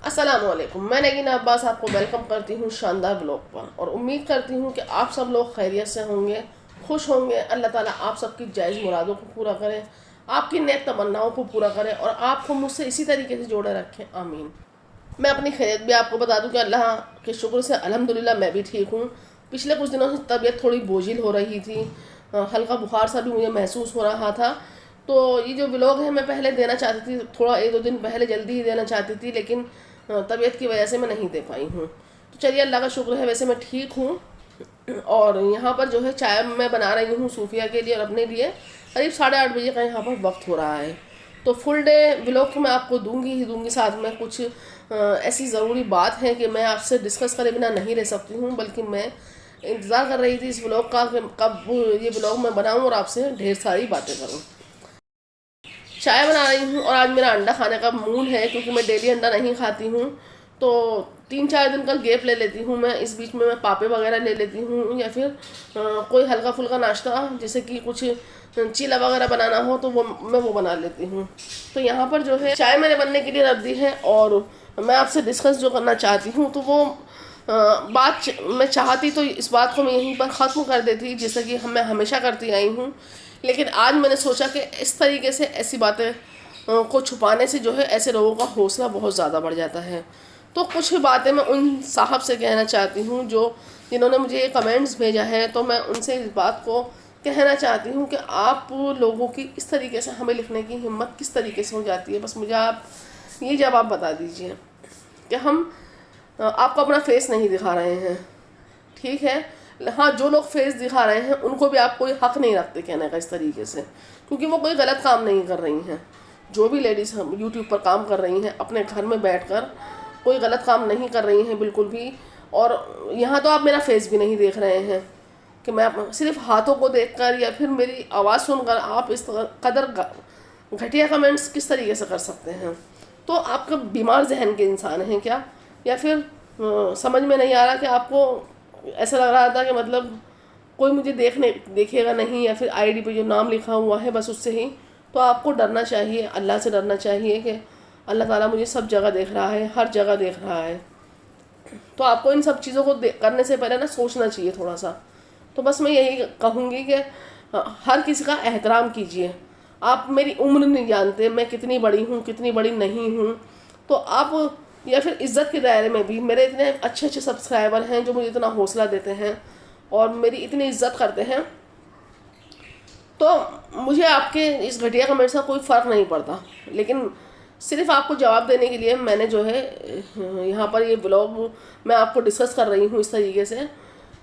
अस्सलामुअलैकुम। मैं नगीना अब्बास आपको वेलकम करती हूँ शानदार ब्लॉग पर और उम्मीद करती हूँ कि आप सब लोग खैरियत से होंगे, खुश होंगे। अल्लाह ताला आप सबकी जायज़ मुरादों को पूरा करे, आपकी नेक तमन्नाओं को पूरा करे और आपको मुझसे इसी तरीके से जोड़े रखें, आमीन। मैं अपनी खैरियत भी आपको बता दूँ कि अल्लाह के शुक्र से अल्हम्दुलिल्लाह मैं भी ठीक हूँ। पिछले कुछ दिनों से तबीयत थोड़ी बोझिल हो रही थी, हल्का बुखार सा भी मुझे महसूस हो रहा था। तो ये जो व्लॉग है मैं पहले देना चाहती थी, थोड़ा 1-2 दिन पहले जल्दी ही देना चाहती थी, लेकिन तबीयत की वजह से मैं नहीं दे पाई हूँ। तो चलिए अल्लाह का शुक्र है, वैसे मैं ठीक हूँ। और यहाँ पर जो है चाय मैं बना रही हूँ सूफिया के लिए और अपने लिए। करीब 8:30 बजे का यहाँ पर वक्त हो रहा है। तो फुल डे व्लॉग तो मैं आपको दूंगी ही दूंगी, साथ में कुछ ऐसी ज़रूरी बात है कि मैं आपसे डिस्कस करे बिना नहीं रह सकती हूँ, बल्कि मैं इंतज़ार कर रही थी इस व्लॉग का कि कब ये व्लॉग मैं बनाऊँ और आपसे ढेर सारी बातें करूँ। चाय बना रही हूँ और आज मेरा अंडा खाने का मूड है, क्योंकि मैं डेली अंडा नहीं खाती हूँ। तो 3-4 दिन का गैप ले लेती हूँ मैं। इस बीच में मैं पापे वगैरह ले लेती हूँ या फिर कोई हल्का फुल्का नाश्ता, जैसे कि कुछ चीला वगैरह बनाना हो तो वो बना लेती हूँ। तो यहाँ पर जो है चाय मैंने बनने के लिए रख दी है और मैं आपसे डिस्कस जो करना चाहती हूँ तो वो बात मैं चाहती तो इस बात को मैं यहीं पर ख़त्म कर देती, जैसे कि मैं हमेशा करती आई हूँ। लेकिन आज मैंने सोचा कि इस तरीके से ऐसी बातें को छुपाने से जो है ऐसे लोगों का हौसला बहुत ज़्यादा बढ़ जाता है। तो कुछ बातें मैं उन साहब से कहना चाहती हूँ जो जिन्होंने मुझे ये कमेंट्स भेजा है। तो मैं उनसे इस बात को कहना चाहती हूँ कि आप लोगों की इस तरीके से हमें लिखने की हिम्मत किस तरीके से हो जाती है। बस मुझे आप ये जवाब बता दीजिए कि हम आपको अपना फेस नहीं दिखा रहे हैं, ठीक है। हाँ, जो लोग फेस दिखा रहे हैं उनको भी आप कोई हक नहीं रखते कहने का इस तरीके से, क्योंकि वो कोई गलत काम नहीं कर रही हैं। जो भी लेडीज़ हम यूट्यूब पर काम कर रही हैं अपने घर में बैठकर कोई गलत काम नहीं कर रही हैं बिल्कुल भी। और यहाँ तो आप मेरा फेस भी नहीं देख रहे हैं कि मैं सिर्फ हाथों को देखकर या फिर मेरी आवाज़ सुनकर आप इस कदर घटिया कमेंट्स किस तरीके से कर सकते हैं। तो आपका बीमार जहन के इंसान हैं क्या, या फिर समझ में नहीं आ रहा कि आपको ऐसा लग रहा था कि मतलब कोई मुझे देखेगा नहीं, या फिर आईडी पे जो नाम लिखा हुआ है बस उससे ही। तो आपको डरना चाहिए, अल्लाह से डरना चाहिए कि अल्लाह ताला मुझे सब जगह देख रहा है, हर जगह देख रहा है। तो आपको इन सब चीज़ों को करने से पहले ना सोचना चाहिए थोड़ा सा। तो बस मैं यही कहूँगी कि हर किसी का एहतराम कीजिए। आप मेरी उम्र नहीं जानते, मैं कितनी बड़ी हूँ कितनी बड़ी नहीं हूँ। तो आप या फिर इज़्ज़त के दायरे में भी मेरे इतने अच्छे अच्छे सब्सक्राइबर हैं जो मुझे इतना हौसला देते हैं और मेरी इतनी इज़्ज़त करते हैं। तो मुझे आपके इस घटिया कमेंट्स का कोई फ़र्क नहीं पड़ता, लेकिन सिर्फ आपको जवाब देने के लिए मैंने जो है यहाँ पर ये ब्लॉग मैं आपको डिस्कस कर रही हूँ इस तरीके से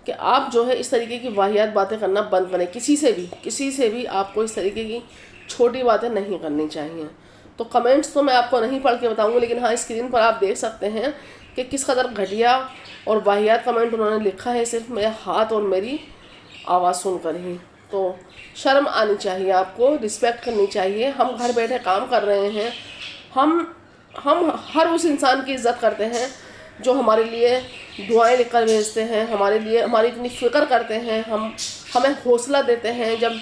कि आप जो है इस तरीके की वाहियात बातें करना बंद करें। किसी से भी आपको इस तरीके की छोटी बातें नहीं करनी चाहिए। तो कमेंट्स तो मैं आपको नहीं पढ़ के बताऊँगी, लेकिन हाँ स्क्रीन पर आप देख सकते हैं कि किस कदर घटिया और वाहियात कमेंट उन्होंने लिखा है, सिर्फ मेरे हाथ और मेरी आवाज़ सुनकर ही। तो शर्म आनी चाहिए, आपको रिस्पेक्ट करनी चाहिए। हम घर बैठे काम कर रहे हैं, हम हर उस इंसान की इज़्ज़त करते हैं जो हमारे लिए दुआएं लिखकर भेजते हैं, हमारे लिए हमारी इतनी फ़िक्र करते हैं, हमें हौसला देते हैं। जब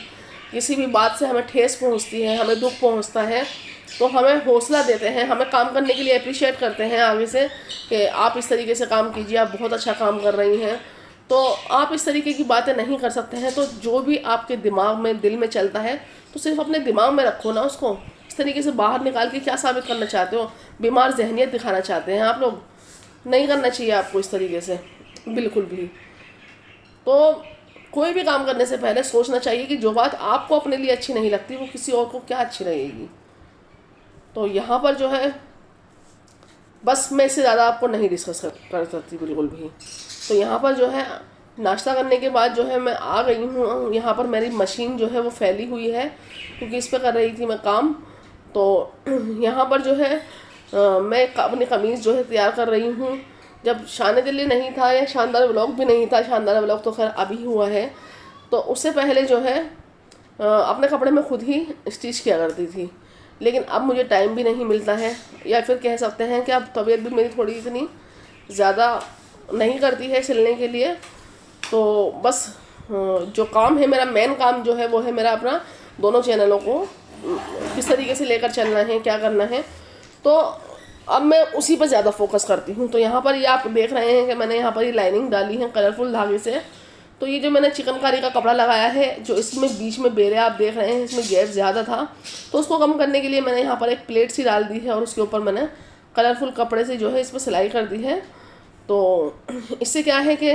किसी भी बात से हमें ठेस पहुंचती है, हमें दुख पहुंचता है, तो हमें हौसला देते हैं, हमें काम करने के लिए अप्रिशिएट करते हैं आगे से कि आप इस तरीके से काम कीजिए, आप बहुत अच्छा काम कर रही हैं। तो आप इस तरीके की बातें नहीं कर सकते हैं। तो जो भी आपके दिमाग में दिल में चलता है तो सिर्फ अपने दिमाग में रखो ना, उसको इस तरीके से बाहर निकाल के क्या साबित करना चाहते हो? बीमार जहनियत दिखाना चाहते हैं आप लोग? नहीं करना चाहिए आपको इस तरीके से बिल्कुल भी। तो कोई भी काम करने से पहले सोचना चाहिए कि जो बात आपको अपने लिए अच्छी नहीं लगती वो किसी और को क्या अच्छी लगेगी। तो यहाँ पर जो है बस मैं इससे ज़्यादा आपको नहीं डिस्कस कर सकती बिल्कुल भी। तो यहाँ पर जो है नाश्ता करने के बाद जो है मैं आ गई हूँ। यहाँ पर मेरी मशीन जो है वो फैली हुई है क्योंकि इस पर कर रही थी मैं काम। तो यहाँ पर जो है मैं अपनी कमीज़ जो है तैयार कर रही हूँ। जब शान दिल्ली नहीं था या शानदार व्लॉग भी नहीं था, शानदार व्लॉग तो खैर अभी हुआ है, तो उससे पहले जो है अपने कपड़े में खुद ही स्टिच किया करती थी। लेकिन अब मुझे टाइम भी नहीं मिलता है, या फिर कह सकते हैं कि अब तबीयत भी मेरी थोड़ी इतनी ज़्यादा नहीं करती है सिलने के लिए। तो बस जो काम है मेरा, मेन काम जो है वो है मेरा अपना दोनों चैनलों को किस तरीके से लेकर चलना है, क्या करना है। तो अब मैं उसी पर ज़्यादा फोकस करती हूँ। तो यहाँ पर ये आप देख रहे हैं कि मैंने यहाँ पर ये लाइनिंग डाली है कलरफुल धागे से। तो ये जो मैंने चिकनकारी का कपड़ा लगाया है, जो इसमें बीच में बेरे आप देख रहे हैं, इसमें गैप ज़्यादा था, तो उसको कम करने के लिए मैंने यहाँ पर एक प्लेट सी डाल दी है और उसके ऊपर मैंने कलरफुल कपड़े से जो है इस पर सिलाई कर दी है। तो इससे क्या है कि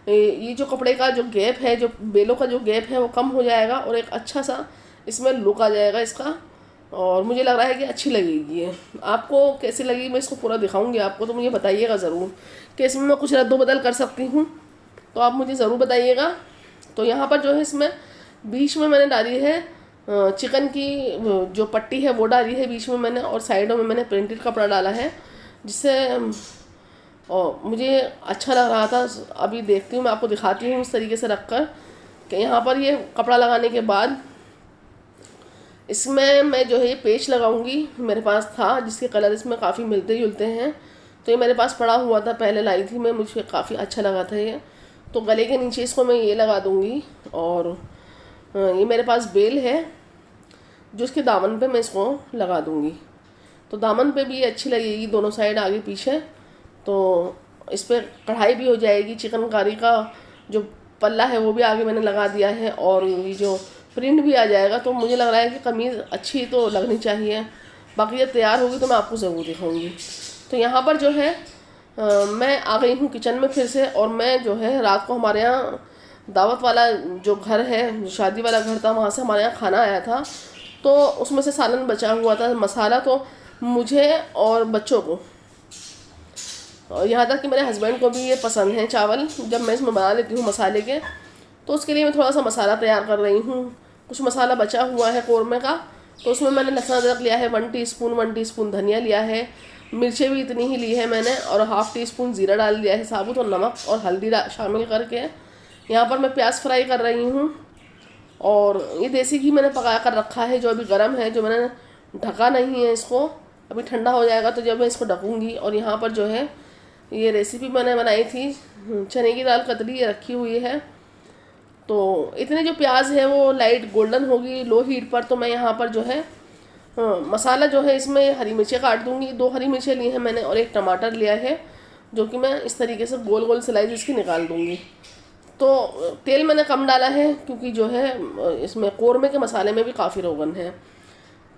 ये जो कपड़े का जो गैप है, जो बेलों का जो गैप है, वो कम हो जाएगा और एक अच्छा सा इसमें लुक आ जाएगा इसका। और मुझे लग रहा है कि अच्छी लगेगी ये। आपको कैसी लगी मैं इसको पूरा दिखाऊंगी आपको, तो मुझे बताइएगा ज़रूर कि इसमें मैं कुछ रद्द बदल कर सकती हूँ, तो आप मुझे ज़रूर बताइएगा। तो यहाँ पर जो है इसमें बीच में मैंने डाली है चिकन की जो पट्टी है वो डाली है बीच में मैंने, और साइडों में मैंने प्रिंटेड कपड़ा डाला है, जिससे और मुझे अच्छा लग रहा था। अभी देखती हूँ, मैं आपको दिखाती हूँ इस तरीके से रख कर कि यहाँ पर ये कपड़ा लगाने के बाद इसमें मैं जो है ये पेच लगाऊंगी। मेरे पास था जिसके कलर इसमें काफ़ी मिलते जुलते हैं, तो ये मेरे पास पड़ा हुआ था, पहले लाई थी मैं, मुझे काफ़ी अच्छा लगा था ये। तो गले के नीचे इसको मैं ये लगा दूंगी। और ये मेरे पास बेल है जो इसके दामन पे मैं इसको लगा दूंगी। तो दामन पे भी ये अच्छी लगेगी, दोनों साइड आगे पीछे। तो इस पर कढ़ाई भी हो जाएगी, चिकनकारी का जो पल्ला है वो भी आगे मैंने लगा दिया है, और ये जो प्रिंट भी आ जाएगा। तो मुझे लग रहा है कि कमीज़ अच्छी तो लगनी चाहिए। बाकी जब तैयार होगी तो मैं आपको ज़रूर दिखाऊंगी। तो यहाँ पर जो है मैं आ गई हूँ किचन में फिर से, और मैं जो है रात को हमारे यहाँ दावत वाला जो घर है, जो शादी वाला घर था, वहाँ से हमारे यहाँ खाना आया था, तो उसमें से सालन बचा हुआ था, मसाला तो मुझे और बच्चों को, और यहाँ तक कि मेरे हस्बैंड को भी ये पसंद है चावल जब मैं इसमें बना लेती हूँ मसाले के। तो उसके लिए मैं थोड़ा सा मसाला तैयार कर रही हूँ। कुछ मसाला बचा हुआ है कौरमे का, तो उसमें मैंने लहसुन अदरक लिया है 1 टीस्पून धनिया लिया है, मिर्चें भी इतनी ही ली है मैंने, और ½ टीस्पून ज़ीरा डाल दिया है साबुत, और नमक और हल्दी शामिल करके यहाँ पर मैं प्याज फ्राई कर रही हूँ। और ये देसी घी मैंने पका कर रखा है जो अभी गर्म है, जो मैंने ढका नहीं है इसको, अभी ठंडा हो जाएगा तो जब मैं इसको ढकूँगी। और यहाँ पर जो है ये रेसिपी मैंने बनाई थी चने की दाल कतली, ये रखी हुई है। तो इतने जो प्याज है वो लाइट गोल्डन होगी लो हीट पर। तो मैं यहाँ पर जो है मसाला जो है इसमें हरी मिर्चें काट दूँगी, 2 हरी मिर्चें ली हैं मैंने, और 1 टमाटर लिया है, जो कि मैं इस तरीके से गोल गोल स्लाइस इसकी निकाल दूँगी। तो तेल मैंने कम डाला है क्योंकि जो है इसमें कौरमे के मसाले में भी काफ़ी रोगन है।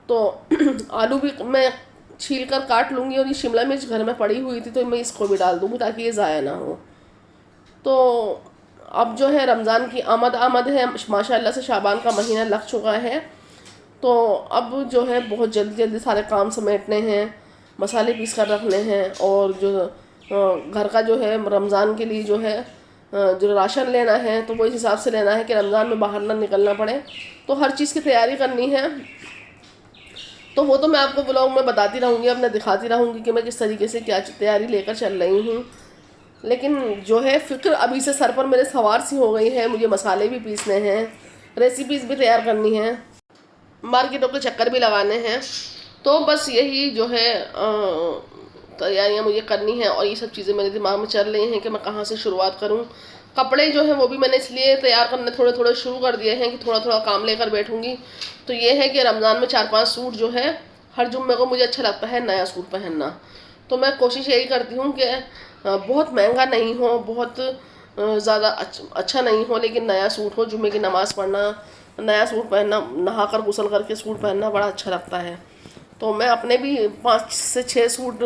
तो आलू भी मैं छील कर काट लूँगी, और ये शिमला मिर्च घर में पड़ी हुई थी तो मैं इसको भी डाल दूँगी ताकि ये ज़ाया ना हो। तो अब जो है रमज़ान की आमद है, माशाल्लाह से शाबान का महीना लग चुका है। तो अब जो है बहुत जल्दी जल्दी सारे काम समेटने हैं, मसाले पीस कर रखने हैं, और जो घर का जो है रमज़ान के लिए जो है जो राशन लेना है तो वो इस हिसाब से लेना है कि रमज़ान में बाहर ना निकलना पड़े। तो हर चीज़ की तैयारी करनी है। तो वो तो मैं आपको ब्लॉग में बताती रहूँगी, अब मैं दिखाती रहूँगी कि मैं किस तरीके से क्या तैयारी लेकर चल रही हूँ। लेकिन जो है फ़िक्र अभी से सर पर मेरे सवार सी हो गई है, मुझे मसाले भी पीसने हैं, रेसिपीज़ भी तैयार करनी है, मार्केटों के चक्कर भी लगाने हैं। तो बस यही जो है तैयारियाँ मुझे करनी है, और ये सब चीज़ें मेरे दिमाग में चल रही हैं कि मैं कहाँ से शुरुआत करूँ। कपड़े जो है वो भी मैंने इसलिए तैयार करने थोड़े थोड़े शुरू कर दिए हैं कि थोड़ा थोड़ा काम लेकर बैठूँगी। तो ये है कि रमज़ान में 4-5 सूट जो है हर जुम्मे को मुझे अच्छा लगता है नया सूट पहनना। तो मैं कोशिश यही करती हूँ कि बहुत महंगा नहीं हो, बहुत ज़्यादा अच्छा नहीं हो, लेकिन नया सूट हो। जुम्मे की नमाज़ पढ़ना, नया सूट पहनना, नहा कर गुसल करके सूट पहनना बड़ा अच्छा लगता है। तो मैं अपने भी 5 से 6 सूट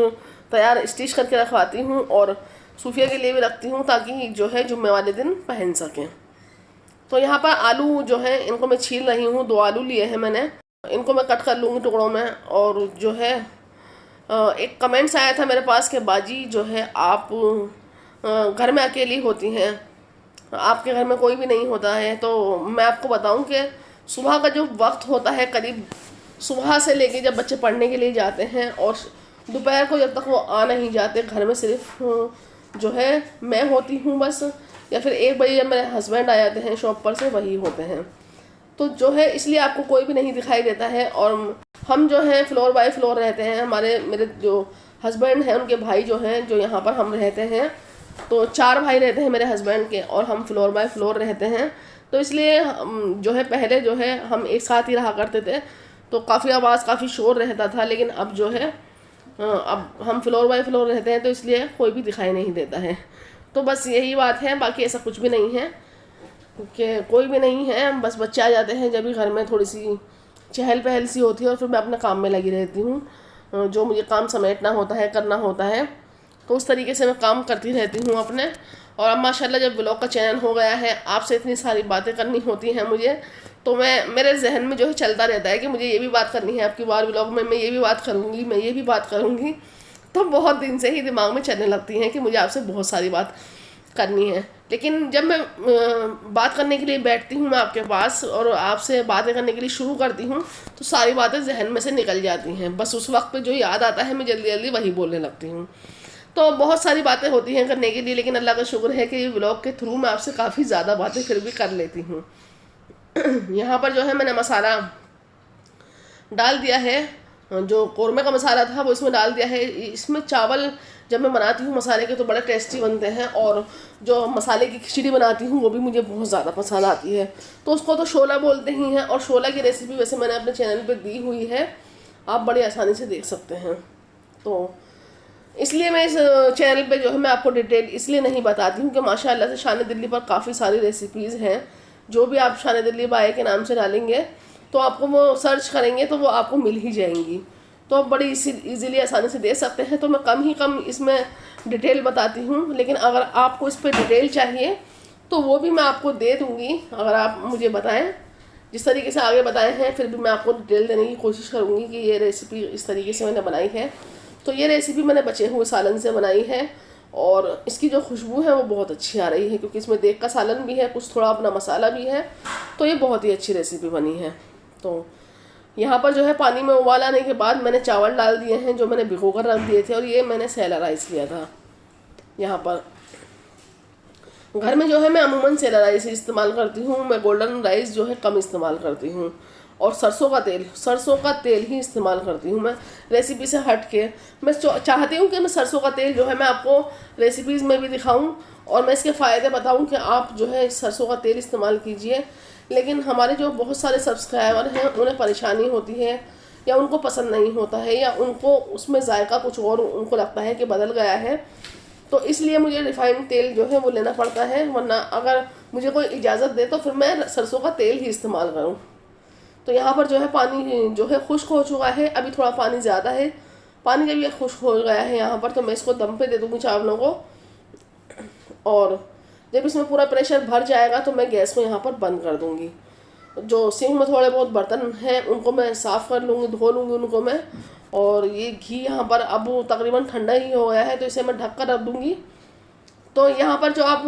तैयार स्टिच करके रखवाती हूँ, और सूफिया के लिए भी रखती हूँ ताकि जो है जुम्मे वाले दिन पहन सकें। तो यहाँ पर आलू जो है इनको मैं छील रही हूँ, 2 आलू लिए हैं मैंने, इनको मैं कट कर लूँगी टुकड़ों में। और जो है एक कमेंट्स आया था मेरे पास कि बाजी जो है आप घर में अकेली होती हैं, आपके घर में कोई भी नहीं होता है। तो मैं आपको बताऊं कि सुबह का जो वक्त होता है, करीब सुबह से लेके जब बच्चे पढ़ने के लिए जाते हैं और दोपहर को जब तक वो आ नहीं जाते, घर में सिर्फ जो है मैं होती हूँ बस, या फिर 1 बजे जब मेरे हस्बैंड आ जाते हैं शॉप पर से, वही होते हैं। तो जो है इसलिए आपको कोई भी नहीं दिखाई देता है। और हम जो है फ्लोर बाय फ्लोर रहते हैं, मेरे जो हस्बैंड हैं उनके भाई जो हैं, जो यहाँ पर हम रहते हैं, तो 4 भाई रहते हैं मेरे हस्बैंड के, और हम फ्लोर बाय फ्लोर रहते हैं। तो इसलिए जो है पहले जो है हम एक साथ ही रहा करते थे, तो काफ़ी आवाज़ काफ़ी शोर रहता था। लेकिन अब जो है अब हम फ्लोर बाय फ्लोर रहते हैं तो इसलिए कोई भी दिखाई नहीं देता है। तो बस यही बात है, बाकी ऐसा कुछ भी नहीं है कि कोई भी नहीं है। बस बच्चे आ जाते हैं जब भी घर में थोड़ी सी चहल पहल सी होती है और फिर मैं अपने काम में लगी रहती हूँ। जो मुझे काम समेटना होता है, करना होता है, तो उस तरीके से मैं काम करती रहती हूँ अपने। और अब माशाल्लाह जब ब्लॉग का चैनल हो गया है, आपसे इतनी सारी बातें करनी होती हैं मुझे, तो मेरे जहन में जो है चलता रहता है कि मुझे ये भी बात करनी है आपकी बार ब्लॉग में, मैं ये भी बात करूँगी, मैं ये भी बात करूँगी। तो बहुत दिन से ही दिमाग में चलने लगती हैं कि मुझे आपसे बहुत सारी बात करनी है। लेकिन जब मैं बात करने के लिए बैठती हूँ मैं आपके पास और आपसे बातें करने के लिए शुरू करती हूँ, तो सारी बातें जहन में से निकल जाती हैं। बस उस वक्त पे जो याद आता है मैं जल्दी जल्दी वही बोलने लगती हूँ। तो बहुत सारी बातें होती हैं करने के लिए, लेकिन अल्लाह का शुक्र है कि व्लॉग के थ्रू मैं आपसे काफ़ी ज़्यादा बातें फिर भी कर लेती हूँ। यहाँ पर जो है मैंने मसाला डाल दिया है, जो कौरमे का मसाला था वो इसमें डाल दिया है। इसमें चावल जब मैं बनाती हूँ मसाले के तो बड़े टेस्टी बनते हैं, और जो मसाले की खिचड़ी बनाती हूँ वो भी मुझे बहुत ज़्यादा पसंद आती है। तो उसको तो शोला बोलते ही हैं, और शोला की रेसिपी वैसे मैंने अपने चैनल पे दी हुई है, आप बड़ी आसानी से देख सकते हैं। तो इसलिए मैं इस चैनल पे जो है मैं आपको डिटेल इसलिए नहीं बताती हूँ कि माशाल्लाह से शान दिल्ली पर काफ़ी सारी रेसिपीज़ हैं। जो भी आप शान दिल्ली बाय के नाम से डालेंगे तो आपको वो सर्च करेंगे तो वो आपको मिल ही जाएंगी, तो आप बड़ी इजीली आसानी से दे सकते हैं। तो मैं कम इसमें डिटेल बताती हूँ, लेकिन अगर आपको इस पर डिटेल चाहिए तो वो भी मैं आपको दे दूँगी, अगर आप मुझे बताएं। जिस तरीके से आगे बताए हैं फिर भी मैं आपको डिटेल देने की कोशिश करूँगी कि ये रेसिपी इस तरीके से मैंने बनाई है। तो ये रेसिपी मैंने बचे हुए सालन से बनाई है, और इसकी जो खुशबू है वो बहुत अच्छी आ रही है, क्योंकि इसमें देग का सालन भी है, कुछ थोड़ा अपना मसाला भी है, तो ये बहुत ही अच्छी रेसिपी बनी है। तो यहाँ पर जो है पानी में उबाल आने के बाद मैंने चावल डाल दिए हैं जो मैंने भिगो कर रख दिए थे, और ये मैंने सेला राइस लिया था। यहाँ पर घर में जो है मैं अमूमन सेला राइस ही इस्तेमाल करती हूँ, मैं गोल्डन राइस जो है कम इस्तेमाल करती हूँ, और सरसों का तेल ही इस्तेमाल करती हूँ मैं रेसिपी से हट के। मैं चाहती हूँ कि मैं सरसों का तेल जो है मैं आपको रेसिपीज़ में भी दिखाऊँ और मैं इसके फ़ायदे बताऊँ कि आप जो है सरसों का तेल इस्तेमाल कीजिए। लेकिन हमारे जो बहुत सारे सब्सक्राइबर हैं उन्हें परेशानी होती है, या उनको पसंद नहीं होता है, या उनको उसमें जायका कुछ और उनको लगता है कि बदल गया है, तो इसलिए मुझे रिफाइंड तेल जो है वो लेना पड़ता है। वरना अगर मुझे कोई इजाज़त दे तो फिर मैं सरसों का तेल ही इस्तेमाल करूँ। तो यहाँ पर जो है पानी जो है खुश्क हो चुका है, अभी थोड़ा पानी ज़्यादा है। पानी जब ये खुश्क हो गया है यहाँ पर तो मैं इसको दम पे दे दूँगी चावलों को, और जब इसमें पूरा प्रेशर भर जाएगा तो मैं गैस को यहाँ पर बंद कर दूँगी। जो सिंक में थोड़े बहुत बर्तन हैं उनको मैं साफ़ कर लूँगी, धो लूँगी उनको मैं। और ये घी यहाँ पर अब तकरीबन ठंडा ही हो गया है तो इसे मैं ढक कर रख दूँगी। तो यहाँ पर जो आप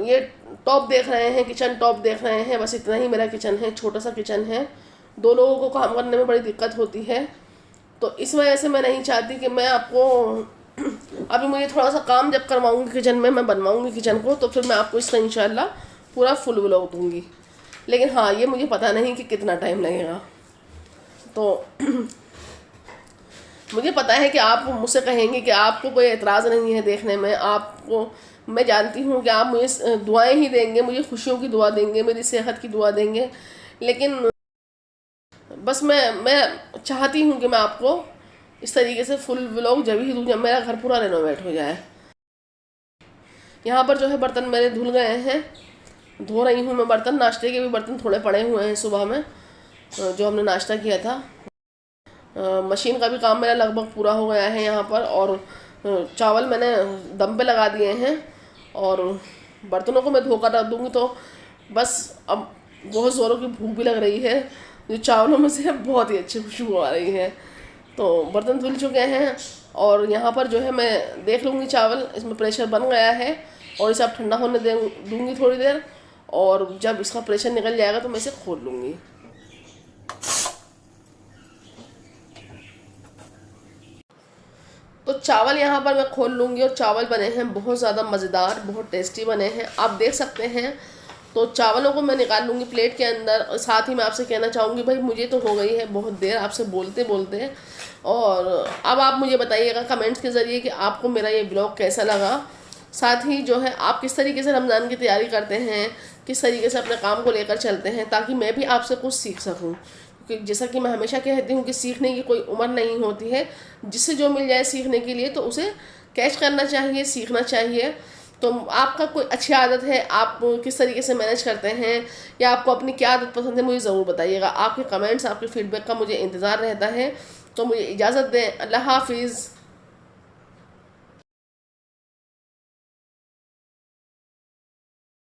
ये टॉप देख रहे हैं, किचन टॉप देख रहे हैं, बस इतना ही मेरा किचन है, छोटा सा किचन है। 2 लोगों को काम करने में बड़ी दिक्कत होती है, तो इस वजह से मैं नहीं चाहती कि मैं आपको अभी मुझे थोड़ा सा काम जब करवाऊँगी किचन में, मैं बनवाऊँगी किचन को, तो फिर मैं आपको इसका इंशाल्लाह पूरा फुल व्लॉग दूँगी। लेकिन हाँ, ये मुझे पता नहीं कि कितना टाइम लगेगा। तो मुझे पता है कि आप मुझसे कहेंगे कि आपको कोई एतराज़ नहीं है देखने में, आपको मैं जानती हूँ कि आप मुझे दुआएं ही देंगे, मुझे खुशियों की दुआ देंगे, मेरी सेहत की दुआ देंगे। लेकिन बस मैं चाहती हूँ कि मैं आपको इस तरीके से फुल व्लॉग जब ही दूँ जब मेरा घर पूरा रेनोवेट हो जाए। यहाँ पर जो है बर्तन मेरे धुल गए हैं, धो रही हूँ मैं बर्तन। नाश्ते के भी बर्तन थोड़े पड़े हुए हैं सुबह में जो हमने नाश्ता किया था। मशीन का भी काम मेरा लगभग पूरा हो गया है यहाँ पर, और चावल मैंने दम पे लगा दिए हैं, और बर्तनों को मैं धोकर रख दूँगी। तो बस अब बहुत ज़ोरों की भूख भी लग रही है, जो चावलों में से बहुत ही अच्छी खुशबू आ रही है। तो बर्तन धुल चुके हैं, और यहाँ पर जो है मैं देख लूँगी चावल, इसमें प्रेशर बन गया है, और इसे अब ठंडा होने दूँगी थोड़ी देर, और जब इसका प्रेशर निकल जाएगा तो मैं इसे खोल लूँगी। तो चावल यहाँ पर मैं खोल लूँगी, और चावल बने हैं बहुत ज़्यादा मज़ेदार, बहुत टेस्टी बने हैं, आप देख सकते हैं। तो चावलों को मैं निकाल लूँगी प्लेट के अंदर। और साथ ही मैं आपसे कहना चाहूँगी भाई, मुझे तो हो गई है बहुत देर आपसे बोलते बोलते, और अब आप मुझे बताइएगा कमेंट्स के ज़रिए कि आपको मेरा ये ब्लॉग कैसा लगा। साथ ही जो है आप किस तरीके से रमज़ान की तैयारी करते हैं, किस तरीके से अपने काम को लेकर चलते हैं, ताकि मैं भी आपसे कुछ सीख सकूँ। कि जैसा कि मैं हमेशा कहती हूँ कि सीखने की कोई उम्र नहीं होती है, जिससे जो मिल जाए सीखने के लिए तो उसे कैच करना चाहिए, सीखना चाहिए। तो आपका कोई अच्छी आदत है, आप किस तरीके से मैनेज करते हैं, या आपको अपनी क्या आदत पसंद है, मुझे ज़रूर बताइएगा। आपके कमेंट्स, आपके फीडबैक का मुझे इंतज़ार रहता है। तो मुझे इजाज़त दें, अल्लाह हाफिज़।